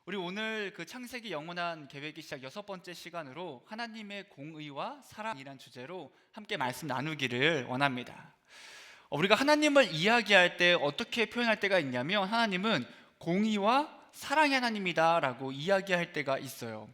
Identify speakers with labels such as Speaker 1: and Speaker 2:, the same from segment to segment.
Speaker 1: 우리 오늘 그 창세기 영원한 계획이 시작 6번째 시간으로 하나님의 공의와 사랑이란 주제로 함께 말씀 나누기를 원합니다. 우리가 하나님을 이야기할 때 어떻게 표현할 때가 있냐면 하나님은 공의와 사랑의 하나님이다 라고 이야기할 때가 있어요.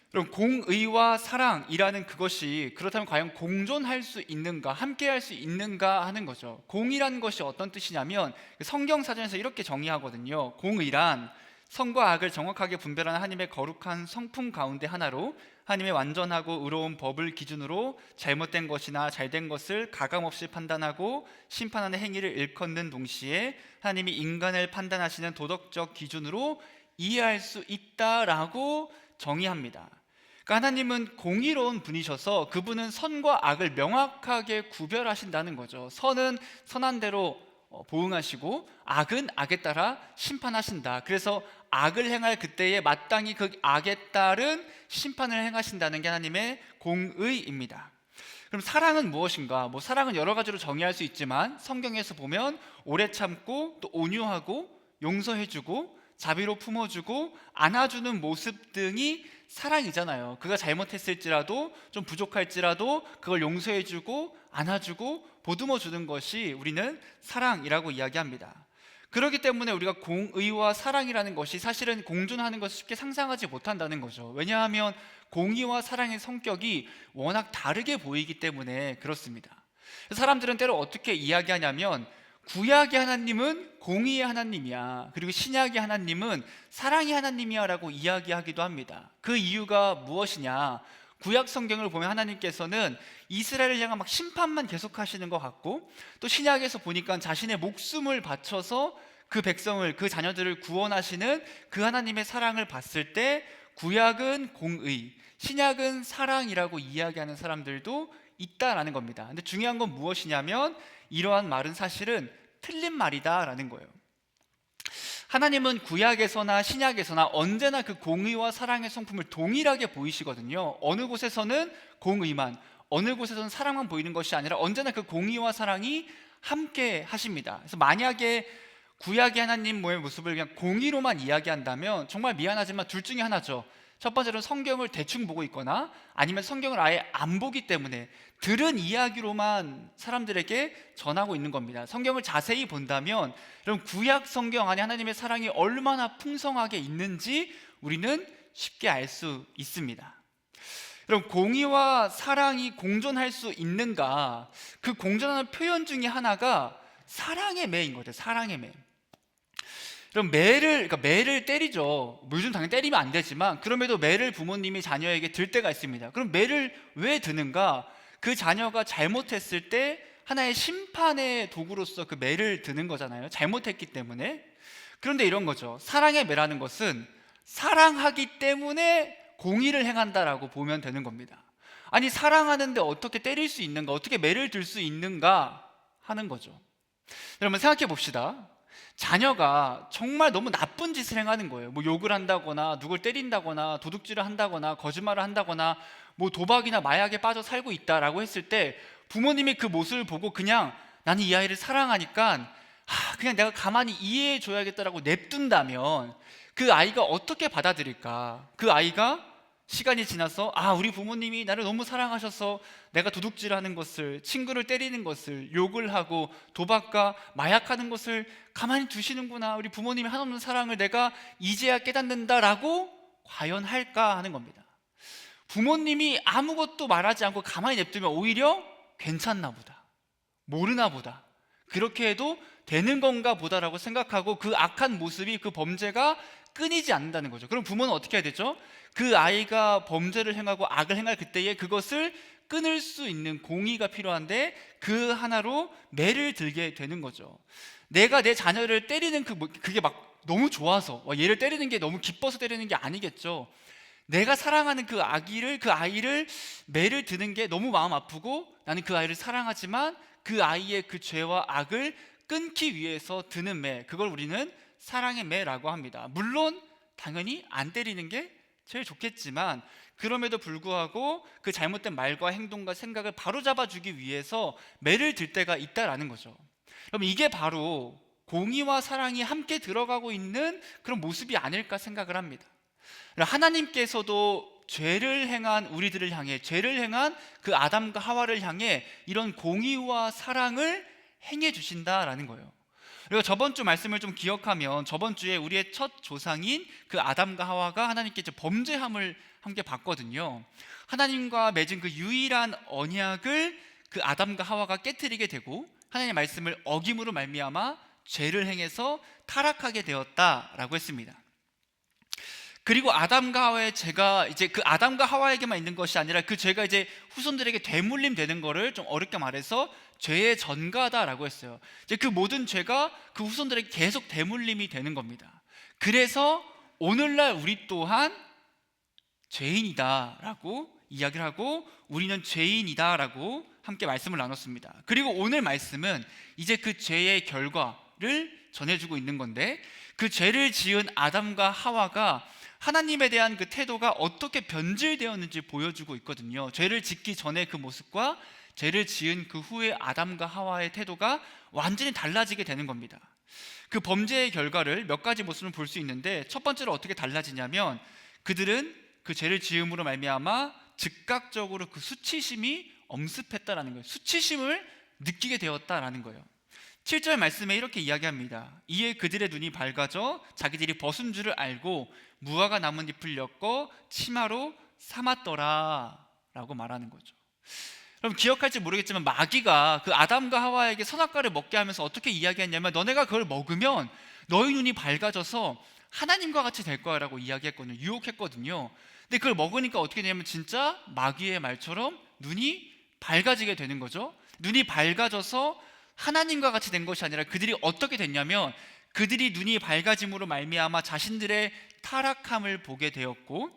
Speaker 1: 그럼 공의와 사랑이라는 그것이 그렇다면 과연 공존할 수 있는가, 함께 할 수 있는가 하는 거죠. 공의라는 것이 어떤 뜻이냐면 성경사전에서 이렇게 정의하거든요. 공의란 선과 악을 정확하게 분별하는 하나님의 거룩한 성품 가운데 하나로 하나님의 완전하고 의로운 법을 기준으로 잘못된 것이나 잘된 것을 가감없이 판단하고 심판하는 행위를 일컫는 동시에 하나님이 인간을 판단하시는 도덕적 기준으로 이해할 수 있다라고 정의합니다. 그러니까 하나님은 공의로운 분이셔서 그분은 선과 악을 명확하게 구별하신다는 거죠. 선은 선한 대로 보응하시고 악은 악에 따라 심판하신다. 그래서 악을 행할 그때에 마땅히 그 악에 따른 심판을 행하신다는 게 하나님의 공의입니다. 그럼 사랑은 무엇인가? 사랑은 여러 가지로 정의할 수 있지만 성경에서 보면 오래 참고 또 온유하고 용서해주고 자비로 품어주고 안아주는 모습 등이 사랑이잖아요. 그가 잘못했을지라도 좀 부족할지라도 그걸 용서해주고 안아주고 보듬어주는 것이 우리는 사랑이라고 이야기합니다. 그렇기 때문에 우리가 공의와 사랑이라는 것이 사실은 공존하는 것을 쉽게 상상하지 못한다는 거죠. 왜냐하면 공의와 사랑의 성격이 워낙 다르게 보이기 때문에 그렇습니다. 사람들은 때로 어떻게 이야기하냐면 구약의 하나님은 공의의 하나님이야, 그리고 신약의 하나님은 사랑의 하나님이야 라고 이야기하기도 합니다. 그 이유가 무엇이냐? 구약 성경을 보면 하나님께서는 이스라엘을 향한 막 심판만 계속하시는 것 같고, 또 신약에서 보니까 자신의 목숨을 바쳐서 그 백성을, 그 자녀들을 구원하시는 그 하나님의 사랑을 봤을 때 구약은 공의, 신약은 사랑이라고 이야기하는 사람들도 있다라는 겁니다. 근데 중요한 건 무엇이냐면 이러한 말은 사실은 틀린 말이다라는 거예요. 하나님은 구약에서나 신약에서나 언제나 그 공의와 사랑의 성품을 동일하게 보이시거든요. 어느 곳에서는 공의만, 어느 곳에서는 사랑만 보이는 것이 아니라 언제나 그 공의와 사랑이 함께 하십니다. 그래서 만약에 구약의 하나님의 모습을 그냥 공의로만 이야기한다면 정말 미안하지만 둘 중에 하나죠. 첫 번째로는 성경을 대충 보고 있거나 아니면 성경을 아예 안 보기 때문에 들은 이야기로만 사람들에게 전하고 있는 겁니다. 성경을 자세히 본다면 그럼 구약 성경 안에 하나님의 사랑이 얼마나 풍성하게 있는지 우리는 쉽게 알 수 있습니다. 그럼 공의와 사랑이 공존할 수 있는가? 그 공존하는 표현 중에 하나가 사랑의 매인 거죠. 사랑의 매. 그럼 매를 때리죠. 요즘 당연히 때리면 안 되지만 그럼에도 매를 부모님이 자녀에게 들 때가 있습니다. 그럼 매를 왜 드는가? 그 자녀가 잘못했을 때 하나의 심판의 도구로서 그 매를 드는 거잖아요. 잘못했기 때문에. 그런데 이런 거죠. 사랑의 매라는 것은 사랑하기 때문에 공의를 행한다라고 보면 되는 겁니다. 아니, 사랑하는데 어떻게 때릴 수 있는가? 어떻게 매를 들 수 있는가? 하는 거죠. 여러분 생각해 봅시다. 자녀가 정말 너무 나쁜 짓을 행하는 거예요. 욕을 한다거나 누굴 때린다거나 도둑질을 한다거나 거짓말을 한다거나 도박이나 마약에 빠져 살고 있다라고 했을 때 부모님이 그 모습을 보고 그냥 나는 이 아이를 사랑하니까 그냥 내가 가만히 이해해 줘야겠다라고 냅둔다면 그 아이가 어떻게 받아들일까? 그 아이가 시간이 지나서 우리 부모님이 나를 너무 사랑하셔서 내가 도둑질하는 것을, 친구를 때리는 것을, 욕을 하고 도박과 마약하는 것을 가만히 두시는구나, 우리 부모님의 한없는 사랑을 내가 이제야 깨닫는다라고 과연 할까 하는 겁니다. 부모님이 아무것도 말하지 않고 가만히 냅두면 오히려 괜찮나 보다, 모르나 보다, 그렇게 해도 되는 건가 보다라고 생각하고 그 악한 모습이, 그 범죄가 끊이지 않는다는 거죠. 그럼 부모는 어떻게 해야 되죠? 그 아이가 범죄를 행하고 악을 행할 그때에 그것을 끊을 수 있는 공의가 필요한데 그 하나로 매를 들게 되는 거죠. 내가 내 자녀를 때리는 그게 막 너무 좋아서 얘를 때리는 게 너무 기뻐서 때리는 게 아니겠죠. 내가 사랑하는 그 아이를 매를 드는 게 너무 마음 아프고 나는 그 아이를 사랑하지만 그 아이의 그 죄와 악을 끊기 위해서 드는 매, 그걸 우리는 사랑의 매라고 합니다. 물론 당연히 안 때리는 게 제일 좋겠지만 그럼에도 불구하고 그 잘못된 말과 행동과 생각을 바로잡아 주기 위해서 매를 들 때가 있다라는 거죠. 그럼 이게 바로 공의와 사랑이 함께 들어가고 있는 그런 모습이 아닐까 생각을 합니다. 하나님께서도 죄를 행한 우리들을 향해, 죄를 행한 그 아담과 하와를 향해 이런 공의와 사랑을 행해 주신다라는 거예요. 그리고 저번 주 말씀을 좀 기억하면, 저번 주에 우리의 첫 조상인 그 아담과 하와가 하나님께 범죄함을 함께 봤거든요. 하나님과 맺은 그 유일한 언약을 그 아담과 하와가 깨트리게 되고, 하나님의 말씀을 어김으로 말미암아 죄를 행해서 타락하게 되었다라고 했습니다. 그리고 아담과 하와의 죄가 이제 그 아담과 하와에게만 있는 것이 아니라 그 죄가 이제 후손들에게 되물림 되는 거를 좀 어렵게 말해서 죄의 전가다라고 했어요. 이제 그 모든 죄가 그 후손들에게 계속 되물림이 되는 겁니다. 그래서 오늘날 우리 또한 죄인이다라고 이야기를 하고, 우리는 죄인이다라고 함께 말씀을 나눴습니다. 그리고 오늘 말씀은 이제 그 죄의 결과를 전해주고 있는 건데, 그 죄를 지은 아담과 하와가 하나님에 대한 그 태도가 어떻게 변질되었는지 보여주고 있거든요. 죄를 짓기 전의 그 모습과 죄를 지은 그 후에 아담과 하와의 태도가 완전히 달라지게 되는 겁니다. 그 범죄의 결과를 몇 가지 모습을 볼 수 있는데, 첫 번째로 어떻게 달라지냐면, 그들은 그 죄를 지음으로 말미암아 즉각적으로 그 수치심이 엄습했다라는 거예요. 수치심을 느끼게 되었다라는 거예요. 7절 말씀에 이렇게 이야기합니다. 이에 그들의 눈이 밝아져 자기들이 벗은 줄을 알고 무화과 나뭇잎을 엮어 치마로 삼았더라 라고 말하는 거죠. 여러분 기억할지 모르겠지만, 마귀가 그 아담과 하와에게 선악과를 먹게 하면서 어떻게 이야기했냐면, 너네가 그걸 먹으면 너희 눈이 밝아져서 하나님과 같이 될 거야 라고 이야기했거든요. 유혹했거든요. 근데 그걸 먹으니까 어떻게 되냐면, 진짜 마귀의 말처럼 눈이 밝아지게 되는 거죠. 눈이 밝아져서 하나님과 같이 된 것이 아니라 그들이 어떻게 됐냐면, 그들이 눈이 밝아짐으로 말미암아 자신들의 타락함을 보게 되었고,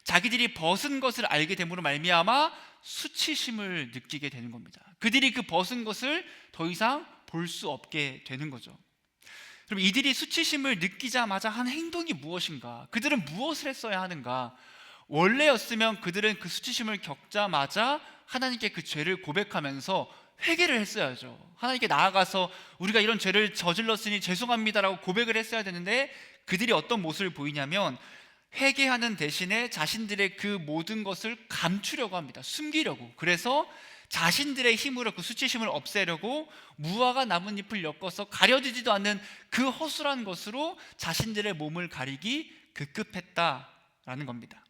Speaker 1: 자기들이 벗은 것을 알게 됨으로 말미암아 수치심을 느끼게 되는 겁니다. 그들이 그 벗은 것을 더 이상 볼 수 없게 되는 거죠. 그럼 이들이 수치심을 느끼자마자 한 행동이 무엇인가? 그들은 무엇을 했어야 하는가? 원래였으면 그들은 그 수치심을 겪자마자 하나님께 그 죄를 고백하면서 회개를 했어야죠. 하나님께 나아가서 우리가 이런 죄를 저질렀으니 죄송합니다라고 고백을 했어야 되는데, 그들이 어떤 모습을 보이냐면, 회개하는 대신에 자신들의 그 모든 것을 감추려고 합니다. 숨기려고. 그래서 자신들의 힘으로 그 수치심을 없애려고 무화과 나뭇잎을 엮어서 가려지지도 않는 그 허술한 것으로 자신들의 몸을 가리기 급급했다라는 겁니다.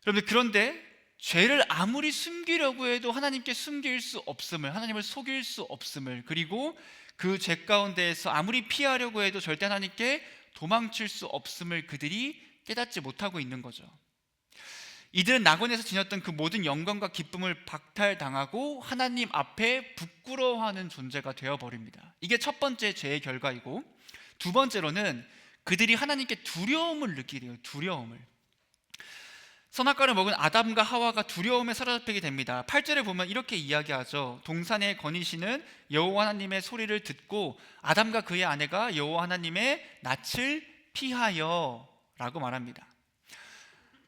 Speaker 1: 여러분들, 그런데 죄를 아무리 숨기려고 해도 하나님께 숨길 수 없음을, 하나님을 속일 수 없음을, 그리고 그 죄 가운데에서 아무리 피하려고 해도 절대 하나님께 도망칠 수 없음을 그들이 깨닫지 못하고 있는 거죠. 이들은 낙원에서 지녔던 그 모든 영광과 기쁨을 박탈당하고 하나님 앞에 부끄러워하는 존재가 되어버립니다. 이게 첫 번째 죄의 결과이고, 두 번째로는 그들이 하나님께 두려움을 느끼게 돼요. 두려움을. 선악과를 먹은 아담과 하와가 두려움에 사로잡히게 됩니다. 8절에 보면 이렇게 이야기하죠. 동산에 거니시는 여호와 하나님의 소리를 듣고 아담과 그의 아내가 여호와 하나님의 낯을 피하여 라고 말합니다.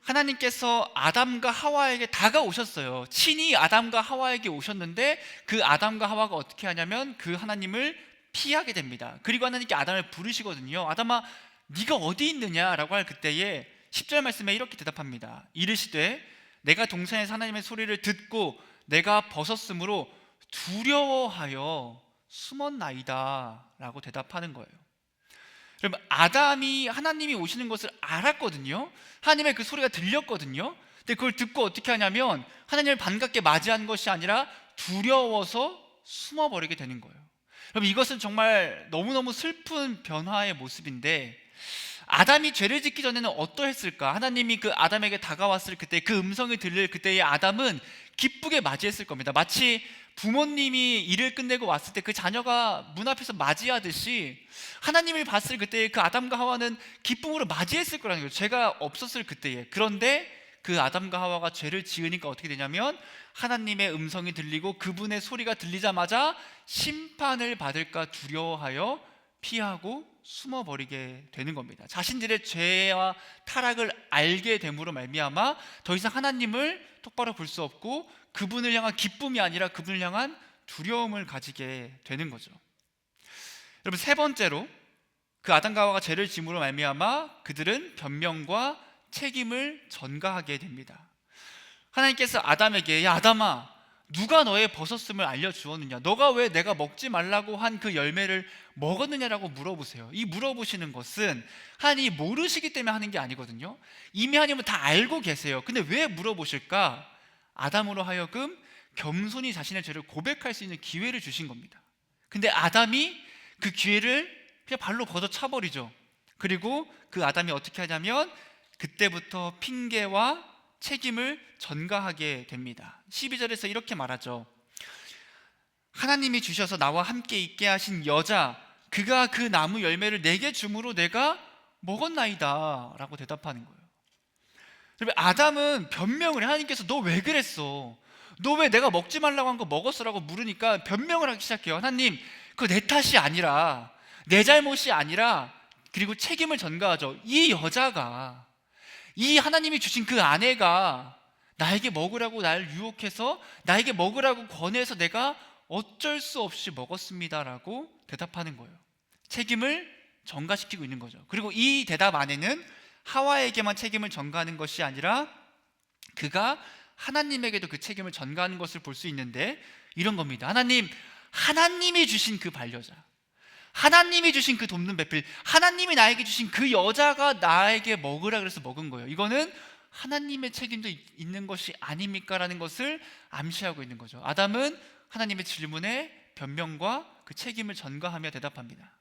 Speaker 1: 하나님께서 아담과 하와에게 다가오셨어요. 친히 아담과 하와에게 오셨는데, 그 아담과 하와가 어떻게 하냐면 그 하나님을 피하게 됩니다. 그리고 하나님께 아담을 부르시거든요. 아담아, 네가 어디 있느냐라고 할 그때에 10절 말씀에 이렇게 대답합니다. 이르시되 내가 동산에서 하나님의 소리를 듣고 내가 벗었으므로 두려워하여 숨었나이다 라고 대답하는 거예요. 여러분, 아담이 하나님이 오시는 것을 알았거든요. 하나님의 그 소리가 들렸거든요. 근데 그걸 듣고 어떻게 하냐면 하나님을 반갑게 맞이한 것이 아니라 두려워서 숨어버리게 되는 거예요. 여러분, 이것은 정말 너무너무 슬픈 변화의 모습인데, 아담이 죄를 짓기 전에는 어떠했을까? 하나님이 그 아담에게 다가왔을 그때, 그 음성이 들릴 그때의 아담은 기쁘게 맞이했을 겁니다. 마치 부모님이 일을 끝내고 왔을 때 그 자녀가 문 앞에서 맞이하듯이 하나님을 봤을 그때의 그 아담과 하와는 기쁨으로 맞이했을 거라는 거예요. 죄가 없었을 그때에. 그런데 그 아담과 하와가 죄를 지으니까 어떻게 되냐면, 하나님의 음성이 들리고 그분의 소리가 들리자마자 심판을 받을까 두려워하여 피하고 숨어버리게 되는 겁니다. 자신들의 죄와 타락을 알게 됨으로 말미암아 더 이상 하나님을 똑바로 볼 수 없고, 그분을 향한 기쁨이 아니라 그분을 향한 두려움을 가지게 되는 거죠. 여러분, 세 번째로 그 아담과 하와가 죄를 지음으로 말미암아 그들은 변명과 책임을 전가하게 됩니다. 하나님께서 아담에게, 야 아담아, 누가 너의 벗었음을 알려주었느냐, 너가 왜 내가 먹지 말라고 한 그 열매를 먹었느냐라고 물어보세요. 이 물어보시는 것은 하나님이 모르시기 때문에 하는 게 아니거든요. 이미 하나님은 다 알고 계세요. 근데 왜 물어보실까? 아담으로 하여금 겸손히 자신의 죄를 고백할 수 있는 기회를 주신 겁니다. 근데 아담이 그 기회를 그냥 발로 걷어차버리죠. 그리고 그 아담이 어떻게 하냐면 그때부터 핑계와 책임을 전가하게 됩니다. 12절에서 이렇게 말하죠. 하나님이 주셔서 나와 함께 있게 하신 여자, 그가 그 나무 열매를 내게 주므로 내가 먹었나이다 라고 대답하는 거예요. 아담은 변명을 해. 하나님께서 너 왜 그랬어? 너 왜 내가 먹지 말라고 한 거 먹었어라고 물으니까 변명을 하기 시작해요. 하나님, 그거 내 탓이 아니라, 내 잘못이 아니라, 그리고 책임을 전가하죠. 이 여자가, 이 하나님이 주신 그 아내가 나에게 먹으라고 날 유혹해서, 나에게 먹으라고 권해서 내가 어쩔 수 없이 먹었습니다라고 대답하는 거예요. 책임을 전가시키고 있는 거죠. 그리고 이 대답 안에는 하와에게만 책임을 전가하는 것이 아니라 그가 하나님에게도 그 책임을 전가하는 것을 볼 수 있는데, 이런 겁니다. 하나님이 주신 그 반려자, 하나님이 주신 그 돕는 배필, 하나님이 나에게 주신 그 여자가 나에게 먹으라 그래서 먹은 거예요. 이거는 하나님의 책임도 있는 것이 아닙니까? 라는 것을 암시하고 있는 거죠. 아담은 하나님의 질문에 변명과 그 책임을 전가하며 대답합니다.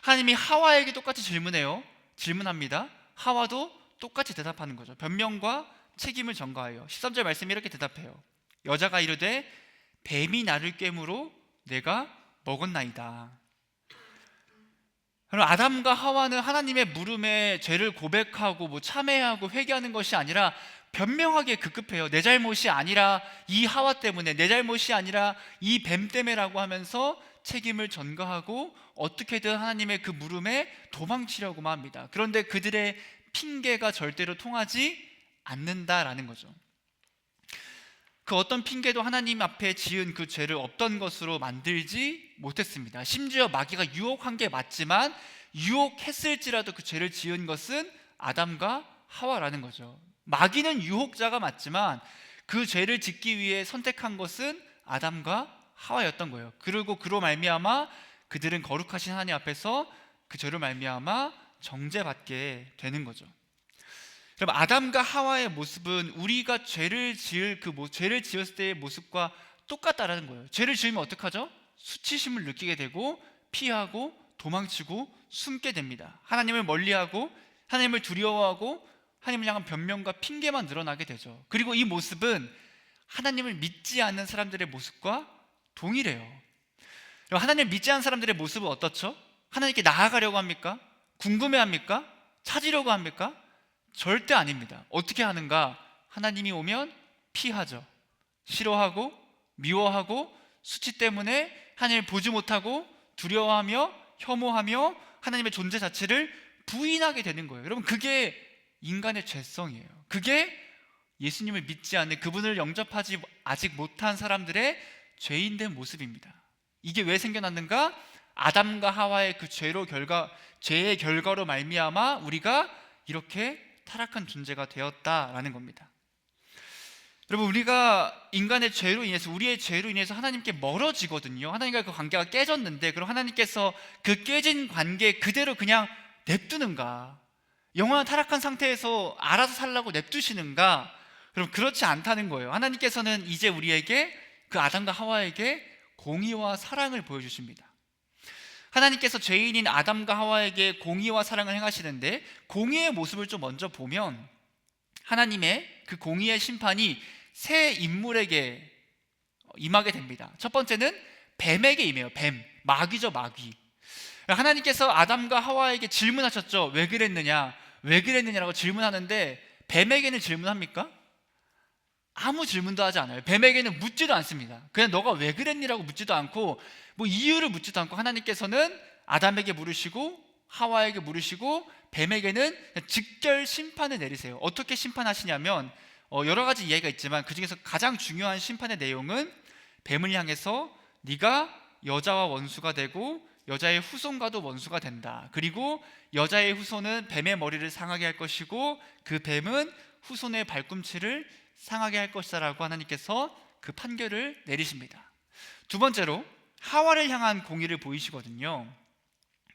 Speaker 1: 하나님이 하와에게 똑같이 질문합니다. 하와도 똑같이 대답하는 거죠. 변명과 책임을 전가하여 13절 말씀이 이렇게 대답해요. 여자가 이르되 뱀이 나를 꿰므로 내가 먹었나이다. 그럼 아담과 하와는 하나님의 물음에 죄를 고백하고 참회하고 회개하는 것이 아니라 변명하기에 급급해요. 내 잘못이 아니라 이 하와 때문에, 내 잘못이 아니라 이 뱀 때문에라고 하면서 책임을 전가하고 어떻게든 하나님의 그 물음에 도망치려고만 합니다. 그런데 그들의 핑계가 절대로 통하지 않는다라는 거죠. 그 어떤 핑계도 하나님 앞에 지은 그 죄를 없던 것으로 만들지 못했습니다. 심지어 마귀가 유혹한 게 맞지만 유혹했을지라도 그 죄를 지은 것은 아담과 하와라는 거죠. 마귀는 유혹자가 맞지만 그 죄를 짓기 위해 선택한 것은 아담과 하와였던 거예요. 그리고 그로 말미암아 그들은 거룩하신 하나님 앞에서 그 죄로 말미암아 정죄받게 되는 거죠. 여러분, 아담과 하와의 모습은 우리가 죄를 지었을 때의 모습과 똑같다라는 거예요. 죄를 지으면 어떡하죠? 수치심을 느끼게 되고 피하고 도망치고 숨게 됩니다. 하나님을 멀리하고 하나님을 두려워하고 하나님을 향한 변명과 핑계만 늘어나게 되죠. 그리고 이 모습은 하나님을 믿지 않는 사람들의 모습과 동일해요. 하나님을 믿지 않는 사람들의 모습은 어떻죠? 하나님께 나아가려고 합니까? 궁금해합니까? 찾으려고 합니까? 절대 아닙니다. 어떻게 하는가? 하나님이 오면 피하죠. 싫어하고 미워하고 수치 때문에 하나님을 보지 못하고 두려워하며 혐오하며 하나님의 존재 자체를 부인하게 되는 거예요. 여러분, 그게 인간의 죄성이에요. 그게 예수님을 믿지 않는, 그분을 영접하지 아직 못한 사람들의 죄인된 모습입니다. 이게 왜 생겨났는가? 아담과 하와의 그 죄의 결과로 말미암아 우리가 이렇게 타락한 존재가 되었다라는 겁니다. 여러분, 우리가 인간의 죄로 인해서, 우리의 죄로 인해서 하나님께 멀어지거든요. 하나님과 그 관계가 깨졌는데, 그럼 하나님께서 그 깨진 관계 그대로 그냥 냅두는가? 영원한 타락한 상태에서 알아서 살라고 냅두시는가? 그럼 그렇지 않다는 거예요. 하나님께서는 이제 우리에게, 그 아담과 하와에게 공의와 사랑을 보여주십니다. 하나님께서 죄인인 아담과 하와에게 공의와 사랑을 행하시는데, 공의의 모습을 좀 먼저 보면 하나님의 그 공의의 심판이 세 인물에게 임하게 됩니다. 첫 번째는 뱀에게 임해요. 뱀, 마귀죠, 마귀. 하나님께서 아담과 하와에게 질문하셨죠. 왜 그랬느냐라고 질문하는데, 뱀에게는 질문합니까? 아무 질문도 하지 않아요. 뱀에게는 묻지도 않습니다. 그냥 너가 왜 그랬니라고 묻지도 않고, 뭐 이유를 묻지도 않고, 하나님께서는 아담에게 물으시고 하와에게 물으시고 뱀에게는 직결 심판을 내리세요. 어떻게 심판하시냐면, 여러 가지 이야기가 있지만 그 중에서 가장 중요한 심판의 내용은 뱀을 향해서 네가 여자와 원수가 되고 여자의 후손과도 원수가 된다. 그리고 여자의 후손은 뱀의 머리를 상하게 할 것이고 그 뱀은 후손의 발꿈치를 상하게 할 것이다 라고 하나님께서 그 판결을 내리십니다. 두 번째로 하와를 향한 공의를 보이시거든요.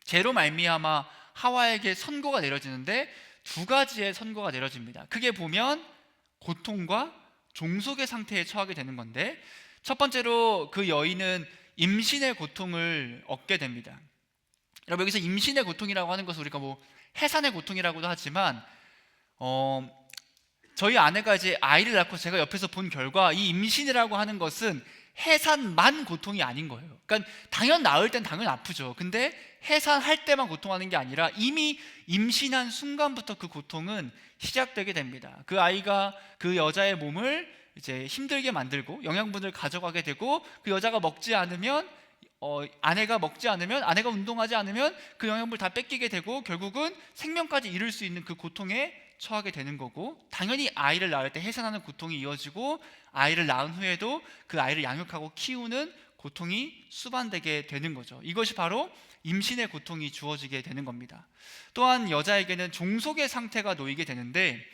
Speaker 1: 죄로 말미암아 하와에게 선고가 내려지는데 두 가지의 선고가 내려집니다. 크게 보면 고통과 종속의 상태에 처하게 되는 건데, 첫 번째로 그 여인은 임신의 고통을 얻게 됩니다. 여러분, 여기서 임신의 고통이라고 하는 것은 우리가 뭐 해산의 고통이라고도 하지만 저희 아내가 이제 아이를 낳고 제가 옆에서 본 결과 이 임신이라고 하는 것은 해산만 고통이 아닌 거예요. 그러니까 당연 낳을 땐 당연 아프죠. 근데 해산할 때만 고통하는 게 아니라 이미 임신한 순간부터 그 고통은 시작되게 됩니다. 그 아이가 그 여자의 몸을 이제 힘들게 만들고 영양분을 가져가게 되고, 그 여자가 먹지 않으면 아내가 먹지 않으면, 아내가 운동하지 않으면 그 영양분을 다 뺏기게 되고 결국은 생명까지 잃을 수 있는 그 고통에 처하게 되는 거고, 당연히 아이를 낳을 때 해산하는 고통이 이어지고 아이를 낳은 후에도 그 아이를 양육하고 키우는 고통이 수반되게 되는 거죠. 이것이 바로 임신의 고통이 주어지게 되는 겁니다. 또한 여자에게는 종속의 상태가 놓이게 되는데,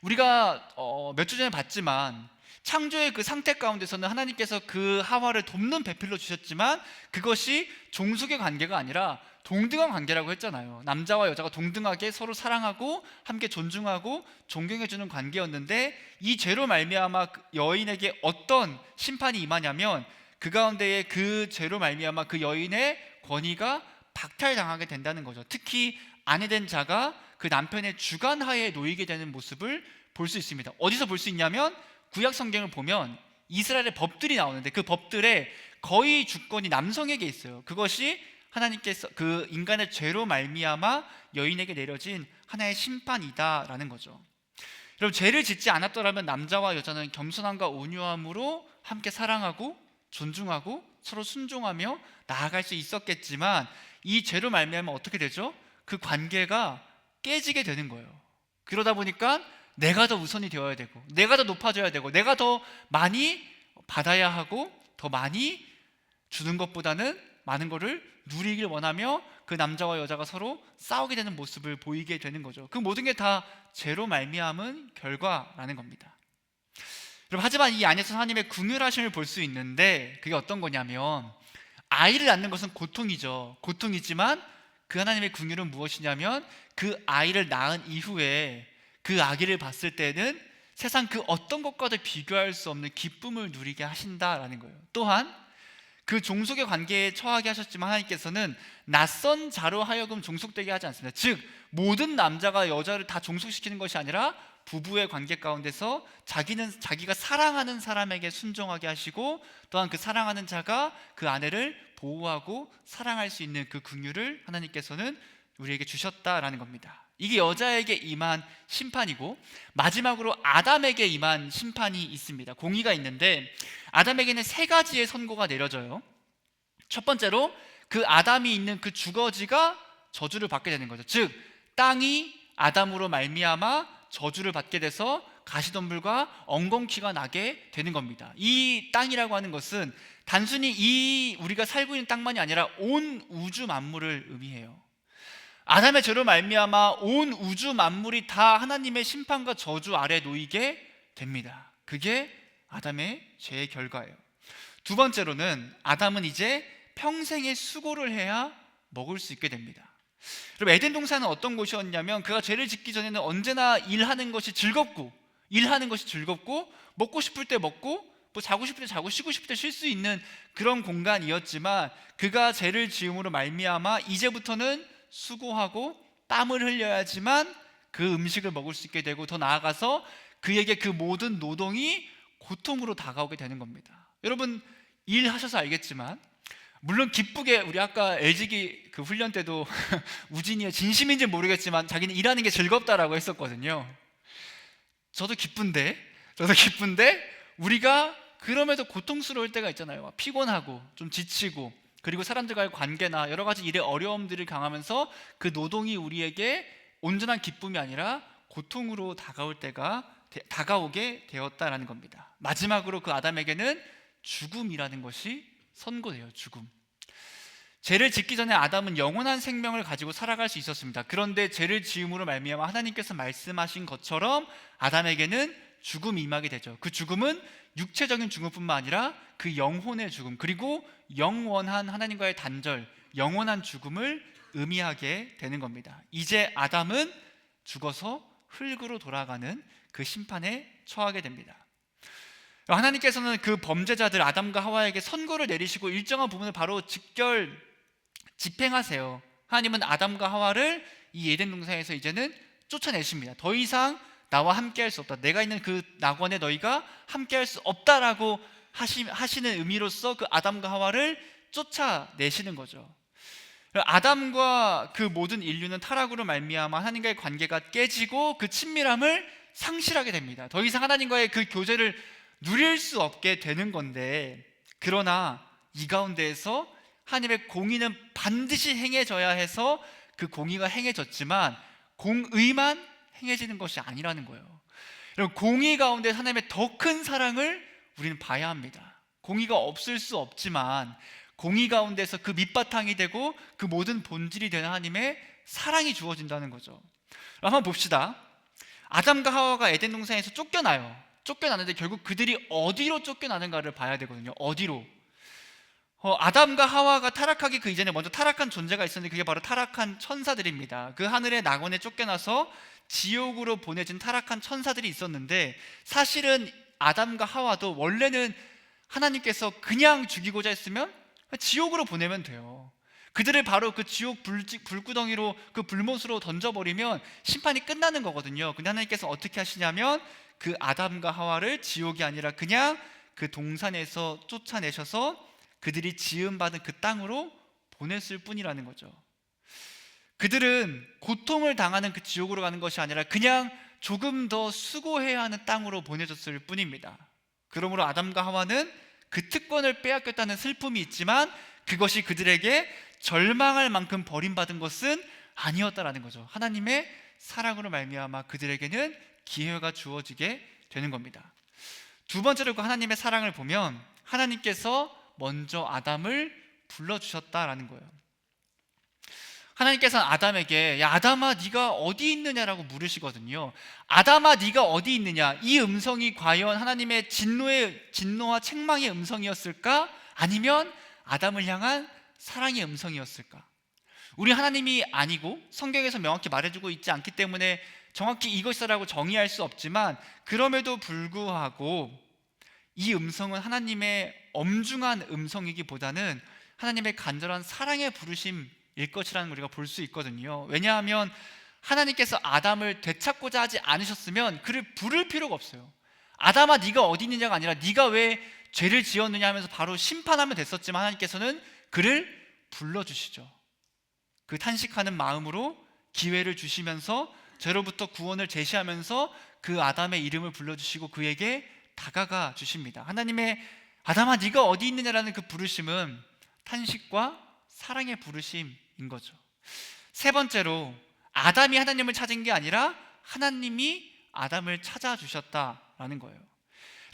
Speaker 1: 우리가 몇 주 전에 봤지만 창조의 그 상태 가운데서는 하나님께서 그 하와를 돕는 배필로 주셨지만 그것이 종속의 관계가 아니라 동등한 관계라고 했잖아요. 남자와 여자가 동등하게 서로 사랑하고 함께 존중하고 존경해주는 관계였는데, 이 죄로 말미암아 여인에게 어떤 심판이 임하냐면 그 가운데에 그 죄로 말미암아 그 여인의 권위가 박탈당하게 된다는 거죠. 특히 아내된 자가 그 남편의 주관하에 놓이게 되는 모습을 볼 수 있습니다. 어디서 볼 수 있냐면 구약 성경을 보면 이스라엘의 법들이 나오는데 그 법들의 거의 주권이 남성에게 있어요. 그것이 하나님께서 그 인간의 죄로 말미암아 여인에게 내려진 하나의 심판이다라는 거죠. 여러분, 죄를 짓지 않았더라면 남자와 여자는 겸손함과 온유함으로 함께 사랑하고 존중하고 서로 순종하며 나아갈 수 있었겠지만 이 죄로 말미암아 어떻게 되죠? 그 관계가 깨지게 되는 거예요. 그러다 보니까 내가 더 우선이 되어야 되고 내가 더 높아져야 되고 내가 더 많이 받아야 하고 더 많이 주는 것보다는 많은 것을 누리길 원하며 그 남자와 여자가 서로 싸우게 되는 모습을 보이게 되는 거죠. 그 모든 게 다 죄로 말미암은 결과라는 겁니다. 여러분, 하지만 이 안에서 하나님의 긍휼하심을 볼 수 있는데 그게 어떤 거냐면, 아이를 낳는 것은 고통이죠. 고통이지만 그 하나님의 긍휼은 무엇이냐면 그 아이를 낳은 이후에 그 아기를 봤을 때는 세상 그 어떤 것과도 비교할 수 없는 기쁨을 누리게 하신다라는 거예요. 또한 그 종속의 관계에 처하게 하셨지만 하나님께서는 낯선 자로 하여금 종속되게 하지 않습니다. 즉 모든 남자가 여자를 다 종속시키는 것이 아니라 부부의 관계 가운데서 자기가 사랑하는 사람에게 순종하게 하시고, 또한 그 사랑하는 자가 그 아내를 보호하고 사랑할 수 있는 그 긍휼을 하나님께서는 우리에게 주셨다라는 겁니다. 이게 여자에게 임한 심판이고, 마지막으로 아담에게 임한 심판이 있습니다. 공의가 있는데 아담에게는 세 가지의 선고가 내려져요. 첫 번째로 그 아담이 있는 그 주거지가 저주를 받게 되는 거죠. 즉 땅이 아담으로 말미암아 저주를 받게 돼서 가시덤불과 엉겅퀴가 나게 되는 겁니다. 이 땅이라고 하는 것은 단순히 이 우리가 살고 있는 땅만이 아니라 온 우주 만물을 의미해요. 아담의 죄로 말미암아 온 우주 만물이 다 하나님의 심판과 저주 아래 놓이게 됩니다. 그게 아담의 죄의 결과예요. 두 번째로는 아담은 이제 평생의 수고를 해야 먹을 수 있게 됩니다. 여러분, 에덴 동산은 어떤 곳이었냐면 그가 죄를 짓기 전에는 언제나 일하는 것이 즐겁고 먹고 싶을 때 먹고 뭐 자고 싶을 때 자고 쉬고 싶을 때 쉴 수 있는 그런 공간이었지만, 그가 죄를 지음으로 말미암아 이제부터는 수고하고 땀을 흘려야지만 그 음식을 먹을 수 있게 되고, 더 나아가서 그에게 그 모든 노동이 고통으로 다가오게 되는 겁니다. 여러분, 일하셔서 알겠지만 물론 기쁘게, 우리 아까 LG기 그 훈련 때도 우진이의 진심인지 모르겠지만 자기는 일하는 게 즐겁다라고 했었거든요. 저도 기쁜데 우리가 그럼에도 고통스러울 때가 있잖아요. 피곤하고 좀 지치고, 그리고 사람들과의 관계나 여러 가지 일의 어려움들을 당하면서 그 노동이 우리에게 온전한 기쁨이 아니라 고통으로 다가오게 되었다라는 겁니다. 마지막으로 그 아담에게는 죽음이라는 것이 선고돼요. 죽음. 죄를 짓기 전에 아담은 영원한 생명을 가지고 살아갈 수 있었습니다. 그런데 죄를 지음으로 말미암아 하나님께서 말씀하신 것처럼 아담에게는 죽음이 임하게 되죠. 그 죽음은 육체적인 죽음뿐만 아니라 그 영혼의 죽음, 그리고 영원한 하나님과의 단절, 영원한 죽음을 의미하게 되는 겁니다. 이제 아담은 죽어서 흙으로 돌아가는 그 심판에 처하게 됩니다. 하나님께서는 그 범죄자들 아담과 하와에게 선고를 내리시고 일정한 부분을 바로 집행하세요. 하나님은 아담과 하와를 이 에덴 동산에서 이제는 쫓아내십니다. 더 이상 나와 함께할 수 없다, 내가 있는 그 낙원에 너희가 함께할 수 없다라고 하시는 의미로서 그 아담과 하와를 쫓아내시는 거죠. 아담과 그 모든 인류는 타락으로 말미암아 하나님과의 관계가 깨지고 그 친밀함을 상실하게 됩니다. 더 이상 하나님과의 그 교제를 누릴 수 없게 되는 건데, 그러나 이 가운데에서 하나님의 공의는 반드시 행해져야 해서 그 공의가 행해졌지만 공의만 행해지는 것이 아니라는 거예요. 여러분, 공의 가운데 하나님의 더 큰 사랑을 우리는 봐야 합니다. 공의가 없을 수 없지만 공의 가운데서 그 밑바탕이 되고 그 모든 본질이 되는 하나님의 사랑이 주어진다는 거죠. 한번 봅시다. 아담과 하와가 에덴 동산에서 쫓겨나는데 결국 그들이 어디로 쫓겨나는가를 봐야 되거든요. 어디로? 아담과 하와가 타락하기 그 이전에 먼저 타락한 존재가 있었는데 그게 바로 타락한 천사들입니다. 그 하늘의 낙원에 쫓겨나서 지옥으로 보내진 타락한 천사들이 있었는데, 사실은 아담과 하와도 원래는 하나님께서 그냥 죽이고자 했으면 지옥으로 보내면 돼요. 그들을 바로 그 지옥 불구덩이로, 그 불못으로 던져버리면 심판이 끝나는 거거든요. 근데 하나님께서 어떻게 하시냐면 그 아담과 하와를 지옥이 아니라 그냥 그 동산에서 쫓아내셔서 그들이 지음받은 그 땅으로 보냈을 뿐이라는 거죠. 그들은 고통을 당하는 그 지옥으로 가는 것이 아니라 그냥 조금 더 수고해야 하는 땅으로 보내졌을 뿐입니다. 그러므로 아담과 하와는 그 특권을 빼앗겼다는 슬픔이 있지만 그것이 그들에게 절망할 만큼 버림받은 것은 아니었다라는 거죠. 하나님의 사랑으로 말미암아 그들에게는 기회가 주어지게 되는 겁니다. 두 번째로 그 하나님의 사랑을 보면 하나님께서 먼저 아담을 불러주셨다라는 거예요. 하나님께서는 아담에게 야 아담아 네가 어디 있느냐라고 물으시거든요. 아담아 네가 어디 있느냐, 이 음성이 과연 하나님의 진노와 책망의 음성이었을까, 아니면 아담을 향한 사랑의 음성이었을까? 우리 하나님이 아니고 성경에서 명확히 말해주고 있지 않기 때문에 정확히 이것이라고 정의할 수 없지만, 그럼에도 불구하고 이 음성은 하나님의 엄중한 음성이기보다는 하나님의 간절한 사랑의 부르심일 것이라는 걸 우리가 볼 수 있거든요. 왜냐하면 하나님께서 아담을 되찾고자 하지 않으셨으면 그를 부를 필요가 없어요. 아담아 네가 어디 있느냐가 아니라 네가 왜 죄를 지었느냐 하면서 바로 심판하면 됐었지만 하나님께서는 그를 불러주시죠. 그 탄식하는 마음으로 기회를 주시면서 죄로부터 구원을 제시하면서 그 아담의 이름을 불러주시고 그에게 다가가 주십니다. 하나님의 아담아 네가 어디 있느냐라는 그 부르심은 탄식과 사랑의 부르심인 거죠. 세 번째로 아담이 하나님을 찾은 게 아니라 하나님이 아담을 찾아주셨다라는 거예요.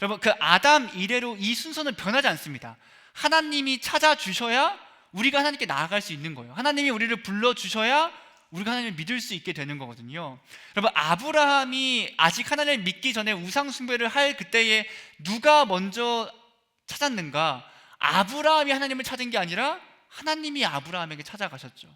Speaker 1: 여러분, 그 아담 이래로 이 순서는 변하지 않습니다. 하나님이 찾아주셔야 우리가 하나님께 나아갈 수 있는 거예요. 하나님이 우리를 불러주셔야 우리가 하나님을 믿을 수 있게 되는 거거든요. 여러분, 아브라함이 아직 하나님을 믿기 전에 우상 숭배를 할 그때에 누가 먼저 찾았는가? 아브라함이 하나님을 찾은 게 아니라 하나님이 아브라함에게 찾아가셨죠.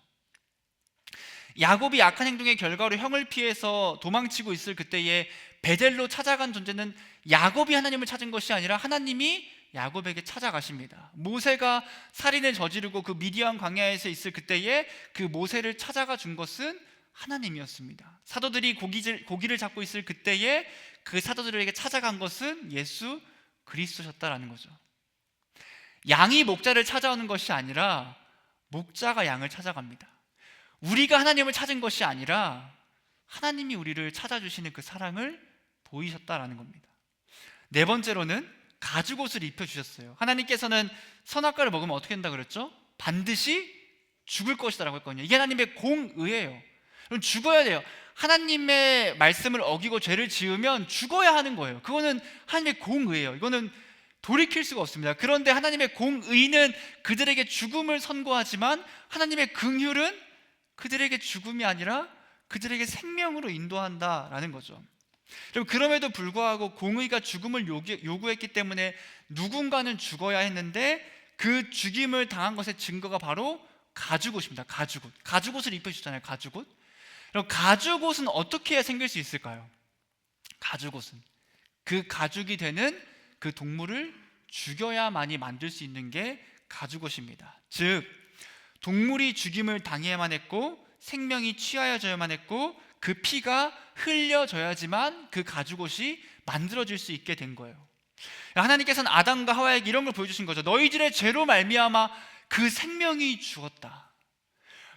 Speaker 1: 야곱이 악한 행동의 결과로 형을 피해서 도망치고 있을 그때에 베델로 찾아간 존재는 야곱이 하나님을 찾은 것이 아니라 하나님이 야곱에게 찾아가십니다. 모세가 살인을 저지르고 그 미디안 광야에서 있을 그때에 그 모세를 찾아가 준 것은 하나님이었습니다. 사도들이 고기를 잡고 있을 그때에 그 사도들에게 찾아간 것은 예수 그리스도셨다라는 거죠. 양이 목자를 찾아오는 것이 아니라 목자가 양을 찾아갑니다. 우리가 하나님을 찾은 것이 아니라 하나님이 우리를 찾아주시는 그 사랑을 보이셨다라는 겁니다. 네 번째로는 가죽옷을 입혀주셨어요. 하나님께서는 선악과를 먹으면 어떻게 된다 그랬죠? 반드시 죽을 것이다라고 했거든요. 이게 하나님의 공의예요. 그럼 죽어야 돼요. 하나님의 말씀을 어기고 죄를 지으면 죽어야 하는 거예요. 그거는 하나님의 공의예요. 이거는 돌이킬 수가 없습니다. 그런데 하나님의 공의는 그들에게 죽음을 선고하지만 하나님의 긍휼은 그들에게 죽음이 아니라 그들에게 생명으로 인도한다라는 거죠. 여러분, 그럼에도 불구하고 공의가 죽음을 요구했기 때문에 누군가는 죽어야 했는데 그 죽임을 당한 것의 증거가 바로 가죽옷입니다. 가죽옷을 입혀주잖아요. 가죽옷. 그럼 가죽옷은 어떻게 해야 생길 수 있을까요? 가죽옷은 그 가죽이 되는 그 동물을 죽여야만이 만들 수 있는 게 가죽옷입니다. 즉 동물이 죽임을 당해야만 했고 생명이 취하여져야만 했고 그 피가 흘려져야지만 그 가죽옷이 만들어질 수 있게 된 거예요. 하나님께서는 아담과 하와에게 이런 걸 보여주신 거죠. 너희들의 죄로 말미암아 그 생명이 죽었다.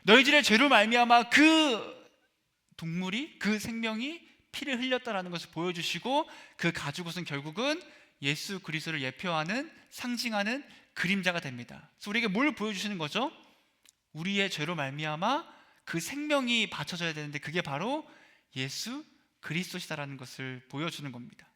Speaker 1: 너희들의 죄로 말미암아 그 동물이, 그 생명이 피를 흘렸다라는 것을 보여주시고 그 가죽옷은 결국은 예수 그리스도를 예표하는, 상징하는 그림자가 됩니다. 그래서 우리에게 뭘 보여주시는 거죠? 우리의 죄로 말미암아 그 생명이 바쳐져야 되는데 그게 바로 예수 그리스도시다라는 것을 보여주는 겁니다.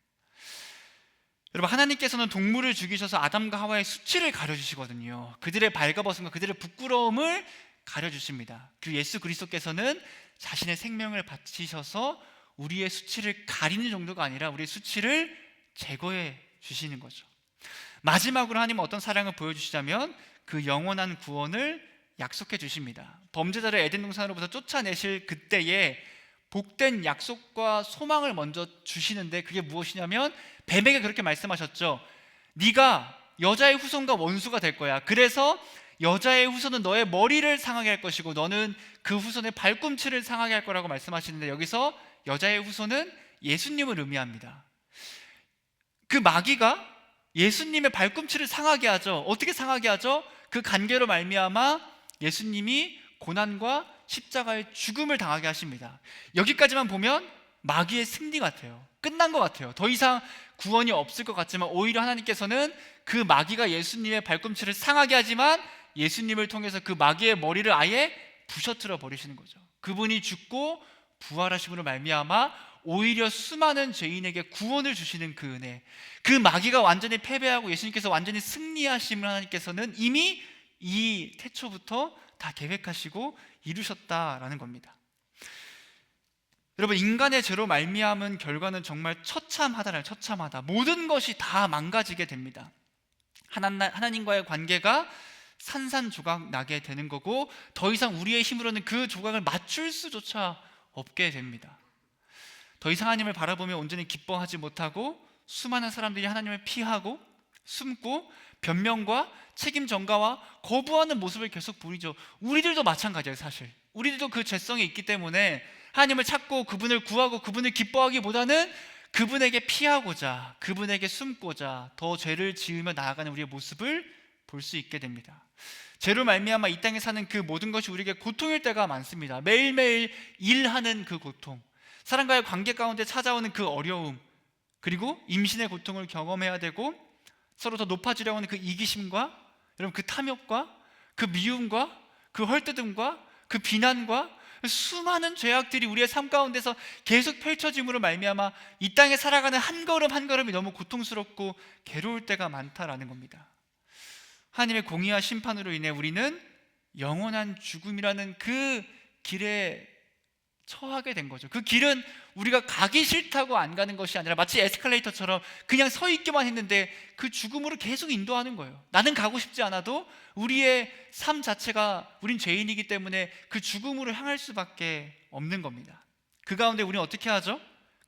Speaker 1: 여러분, 하나님께서는 동물을 죽이셔서 아담과 하와의 수치를 가려주시거든요. 그들의 발가벗음과 그들의 부끄러움을 가려주십니다. 그리고 예수 그리스도께서는 자신의 생명을 바치셔서 우리의 수치를 가리는 정도가 아니라 우리의 수치를 제거해 주시는 거죠. 마지막으로 하나님은 어떤 사랑을 보여주시자면 그 영원한 구원을 약속해 주십니다. 범죄자를 에덴 동산으로부터 쫓아내실 그때에 복된 약속과 소망을 먼저 주시는데 그게 무엇이냐면 뱀에게 그렇게 말씀하셨죠. 네가 여자의 후손과 원수가 될 거야. 그래서 여자의 후손은 너의 머리를 상하게 할 것이고 너는 그 후손의 발꿈치를 상하게 할 거라고 말씀하시는데 여기서 여자의 후손은 예수님을 의미합니다. 그 마귀가 예수님의 발꿈치를 상하게 하죠. 어떻게 상하게 하죠? 그 관계로 말미암아 예수님이 고난과 십자가의 죽음을 당하게 하십니다. 여기까지만 보면 마귀의 승리 같아요. 끝난 것 같아요. 더 이상 구원이 없을 것 같지만 오히려 하나님께서는 그 마귀가 예수님의 발꿈치를 상하게 하지만 예수님을 통해서 그 마귀의 머리를 아예 부셔뜨려 버리시는 거죠. 그분이 죽고 부활하심으로 말미암아 오히려 수많은 죄인에게 구원을 주시는 그 은혜, 그 마귀가 완전히 패배하고 예수님께서 완전히 승리하심을 하나님께서는 이미 이 태초부터 다 계획하시고 이루셨다라는 겁니다. 여러분, 인간의 죄로 말미암은 결과는 정말 처참하다. 모든 것이 다 망가지게 됩니다. 하나님과의 관계가 산산조각 나게 되는 거고 더 이상 우리의 힘으로는 그 조각을 맞출 수조차 없게 됩니다. 더 이상 하나님을 바라보며 온전히 기뻐하지 못하고 수많은 사람들이 하나님을 피하고 숨고 변명과 책임 전가와 거부하는 모습을 계속 보이죠. 우리들도 마찬가지예요. 사실 우리들도 그 죄성이 있기 때문에 하나님을 찾고 그분을 구하고 그분을 기뻐하기보다는 그분에게 피하고자, 그분에게 숨고자 더 죄를 지으며 나아가는 우리의 모습을 볼 수 있게 됩니다. 죄로 말미암아 이 땅에 사는 그 모든 것이 우리에게 고통일 때가 많습니다. 매일매일 일하는 그 고통, 사람과의 관계 가운데 찾아오는 그 어려움, 그리고 임신의 고통을 경험해야 되고 서로 더 높아지려고 하는 그 이기심과 여러분 그 탐욕과 그 미움과 그 헐뜯음과 그 비난과 수많은 죄악들이 우리의 삶 가운데서 계속 펼쳐짐으로 말미암아 이 땅에 살아가는 한 걸음 한 걸음이 너무 고통스럽고 괴로울 때가 많다라는 겁니다. 하나님의 공의와 심판으로 인해 우리는 영원한 죽음이라는 그 길에 처하게 된 거죠. 그 길은 우리가 가기 싫다고 안 가는 것이 아니라 마치 에스컬레이터처럼 그냥 서 있기만 했는데 그 죽음으로 계속 인도하는 거예요. 나는 가고 싶지 않아도 우리의 삶 자체가 우린 죄인이기 때문에 그 죽음으로 향할 수밖에 없는 겁니다. 그 가운데 우리는 어떻게 하죠?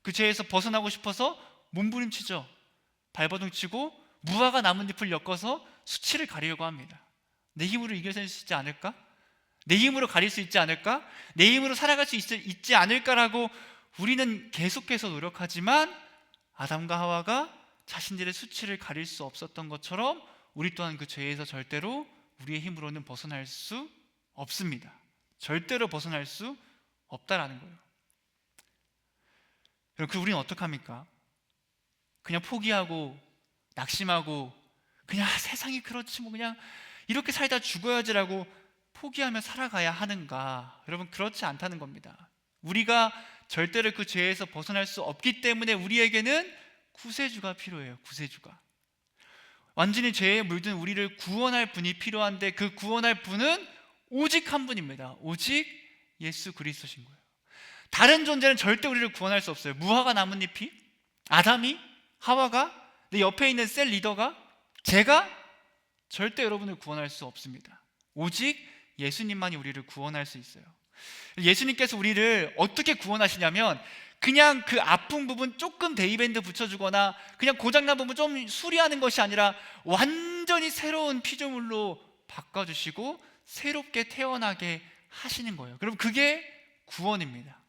Speaker 1: 그 죄에서 벗어나고 싶어서 몸부림치죠. 발버둥 치고 무화과 나뭇잎을 엮어서 수치를 가리려고 합니다. 내 힘으로 이겨낼 수 있지 않을까? 내 힘으로 가릴 수 있지 않을까? 내 힘으로 살아갈 수 있지 않을까라고 우리는 계속해서 노력하지만 아담과 하와가 자신들의 수치를 가릴 수 없었던 것처럼 우리 또한 그 죄에서 절대로 우리의 힘으로는 벗어날 수 없습니다. 절대로 벗어날 수 없다라는 거예요. 여러분, 우리는 어떡합니까? 그냥 포기하고 낙심하고 그냥 세상이 그렇지 뭐 그냥 이렇게 살다 죽어야지라고 포기하며 살아가야 하는가? 여러분, 그렇지 않다는 겁니다. 우리가 절대로 그 죄에서 벗어날 수 없기 때문에 우리에게는 구세주가 필요해요. 구세주가. 완전히 죄에 물든 우리를 구원할 분이 필요한데 그 구원할 분은 오직 한 분입니다. 오직 예수 그리스도신 거예요. 다른 존재는 절대 우리를 구원할 수 없어요. 무화과 나뭇잎이, 아담이, 하와가, 내 옆에 있는 셀 리더가, 제가 절대 여러분을 구원할 수 없습니다. 오직 예수님만이 우리를 구원할 수 있어요. 예수님께서 우리를 어떻게 구원하시냐면 그냥 그 아픈 부분 조금 데이밴드 붙여주거나 그냥 고장난 부분 좀 수리하는 것이 아니라 완전히 새로운 피조물로 바꿔주시고 새롭게 태어나게 하시는 거예요. 그럼 그게 구원입니다.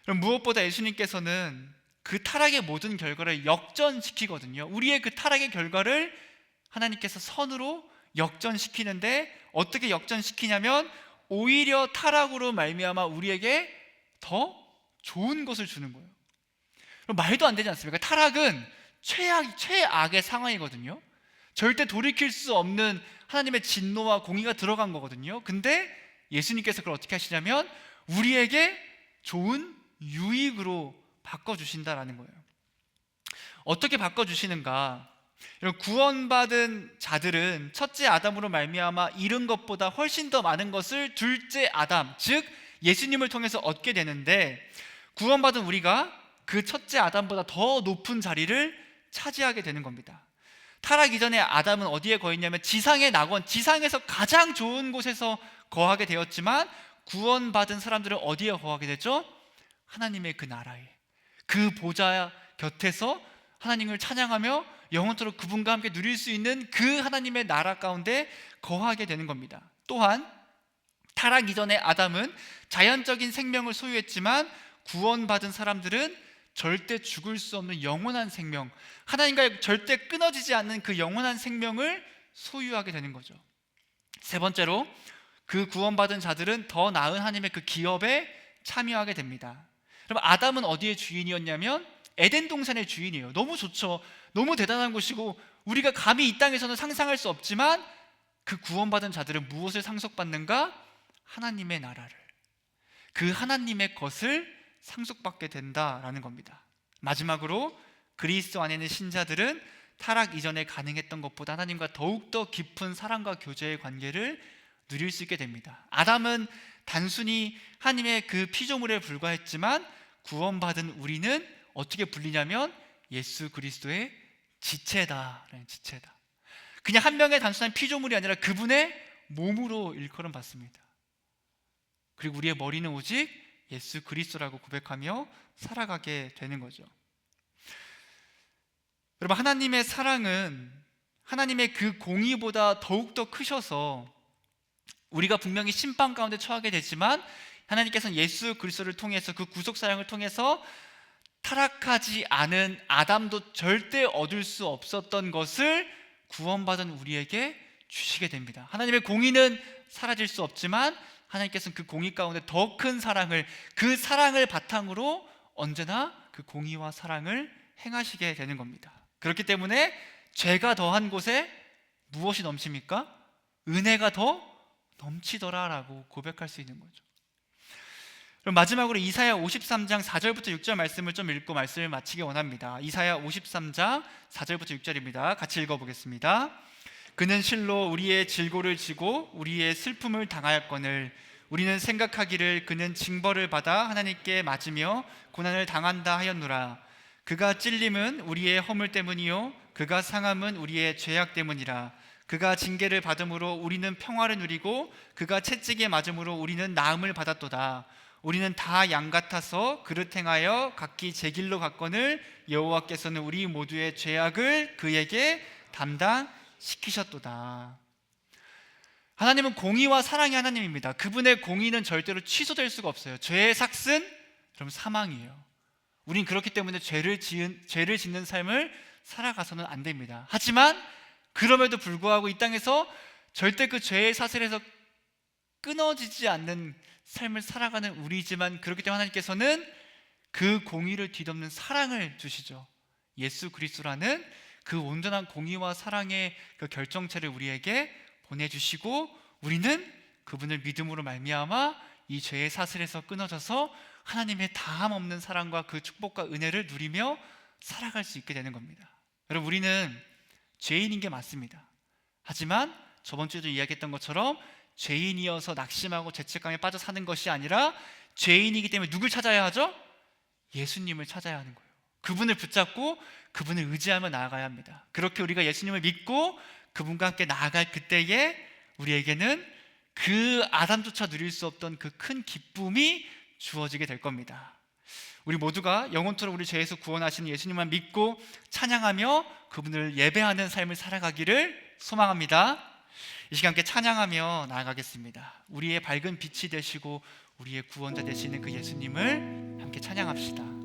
Speaker 1: 그럼 무엇보다 예수님께서는 그 타락의 모든 결과를 역전시키거든요. 우리의 그 타락의 결과를 하나님께서 선으로 역전시키는데 어떻게 역전시키냐면 오히려 타락으로 말미암아 우리에게 더 좋은 것을 주는 거예요. 그럼 말도 안 되지 않습니까? 타락은 최악의 상황이거든요. 절대 돌이킬 수 없는 하나님의 진노와 공의가 들어간 거거든요. 근데 예수님께서 그걸 어떻게 하시냐면 우리에게 좋은 유익으로 바꿔주신다라는 거예요. 어떻게 바꿔주시는가? 구원받은 자들은 첫째 아담으로 말미암아 잃은 것보다 훨씬 더 많은 것을 둘째 아담, 즉 예수님을 통해서 얻게 되는데 구원받은 우리가 그 첫째 아담보다 더 높은 자리를 차지하게 되는 겁니다. 타락 이전에 아담은 어디에 거했냐면 지상의 낙원, 지상에서 가장 좋은 곳에서 거하게 되었지만 구원받은 사람들은 어디에 거하게 되죠? 하나님의 그 나라에, 그 보좌 곁에서 하나님을 찬양하며 영원토록 그분과 함께 누릴 수 있는 그 하나님의 나라 가운데 거하게 되는 겁니다. 또한 타락 이전의 아담은 자연적인 생명을 소유했지만 구원받은 사람들은 절대 죽을 수 없는 영원한 생명, 하나님과 절대 끊어지지 않는 그 영원한 생명을 소유하게 되는 거죠. 세 번째로 그 구원받은 자들은 더 나은 하나님의 그 기업에 참여하게 됩니다. 여러분, 아담은 어디의 주인이었냐면 에덴 동산의 주인이에요. 너무 좋죠. 너무 대단한 곳이고 우리가 감히 이 땅에서는 상상할 수 없지만 그 구원받은 자들은 무엇을 상속받는가? 하나님의 나라를, 그 하나님의 것을 상속받게 된다라는 겁니다. 마지막으로 그리스도 안에 있는 신자들은 타락 이전에 가능했던 것보다 하나님과 더욱더 깊은 사랑과 교제의 관계를 누릴 수 있게 됩니다. 아담은 단순히 하나님의 그 피조물에 불과했지만 구원받은 우리는 어떻게 불리냐면 예수 그리스도의 지체다라는, 지체다. 그냥 한 명의 단순한 피조물이 아니라 그분의 몸으로 일컬음 받습니다. 그리고 우리의 머리는 오직 예수 그리스도라고 고백하며 살아가게 되는 거죠. 여러분, 하나님의 사랑은 하나님의 그 공의보다 더욱더 크셔서 우리가 분명히 심판 가운데 처하게 되지만 하나님께서는 예수 그리스도를 통해서 그 구속 사랑을 통해서 타락하지 않은 아담도 절대 얻을 수 없었던 것을 구원받은 우리에게 주시게 됩니다. 하나님의 공의는 사라질 수 없지만 하나님께서는 그 공의 가운데 더 큰 사랑을, 그 사랑을 바탕으로 언제나 그 공의와 사랑을 행하시게 되는 겁니다. 그렇기 때문에 죄가 더한 곳에 무엇이 넘칩니까? 은혜가 더 넘치더라라고 고백할 수 있는 거죠. 그럼 마지막으로 이사야 53장 4절부터 6절 말씀을 좀 읽고 말씀을 마치기 원합니다. 이사야 53장 4절부터 6절입니다. 같이 읽어보겠습니다. 그는 실로 우리의 질고를 지고 우리의 슬픔을 당하였거늘 우리는 생각하기를 그는 징벌을 받아 하나님께 맞으며 고난을 당한다 하였노라. 그가 찔림은 우리의 허물 때문이요 그가 상함은 우리의 죄악 때문이라. 그가 징계를 받음으로 우리는 평화를 누리고 그가 채찍에 맞음으로 우리는 나음을 받았도다. 우리는 다 양 같아서 그릇 행하여 각기 제 길로 갔거늘 여호와께서는 우리 모두의 죄악을 그에게 담당시키셨도다. 하나님은 공의와 사랑의 하나님입니다. 그분의 공의는 절대로 취소될 수가 없어요. 죄의 삭은 그럼 사망이에요. 우린 그렇기 때문에 죄를 짓는 삶을 살아가서는 안 됩니다. 하지만 그럼에도 불구하고 이 땅에서 절대 그 죄의 사슬에서 끊어지지 않는 삶을 살아가는 우리지만 그렇기 때문에 하나님께서는 그 공의를 뒤덮는 사랑을 주시죠. 예수 그리스도라는 그 온전한 공의와 사랑의 그 결정체를 우리에게 보내주시고 우리는 그분을 믿음으로 말미암아 이 죄의 사슬에서 끊어져서 하나님의 다함 없는 사랑과 그 축복과 은혜를 누리며 살아갈 수 있게 되는 겁니다. 여러분, 우리는 죄인인 게 맞습니다. 하지만 저번 주에도 이야기했던 것처럼 죄인이어서 낙심하고 죄책감에 빠져 사는 것이 아니라 죄인이기 때문에 누굴 찾아야 하죠? 예수님을 찾아야 하는 거예요. 그분을 붙잡고 그분을 의지하며 나아가야 합니다. 그렇게 우리가 예수님을 믿고 그분과 함께 나아갈 그때에 우리에게는 그 아담조차 누릴 수 없던 그 큰 기쁨이 주어지게 될 겁니다. 우리 모두가 영원토록 우리 죄에서 구원하시는 예수님만 믿고 찬양하며 그분을 예배하는 삶을 살아가기를 소망합니다. 이 시간 함께 찬양하며 나아가겠습니다. 우리의 밝은 빛이 되시고 우리의 구원자 되시는 그 예수님을 함께 찬양합시다.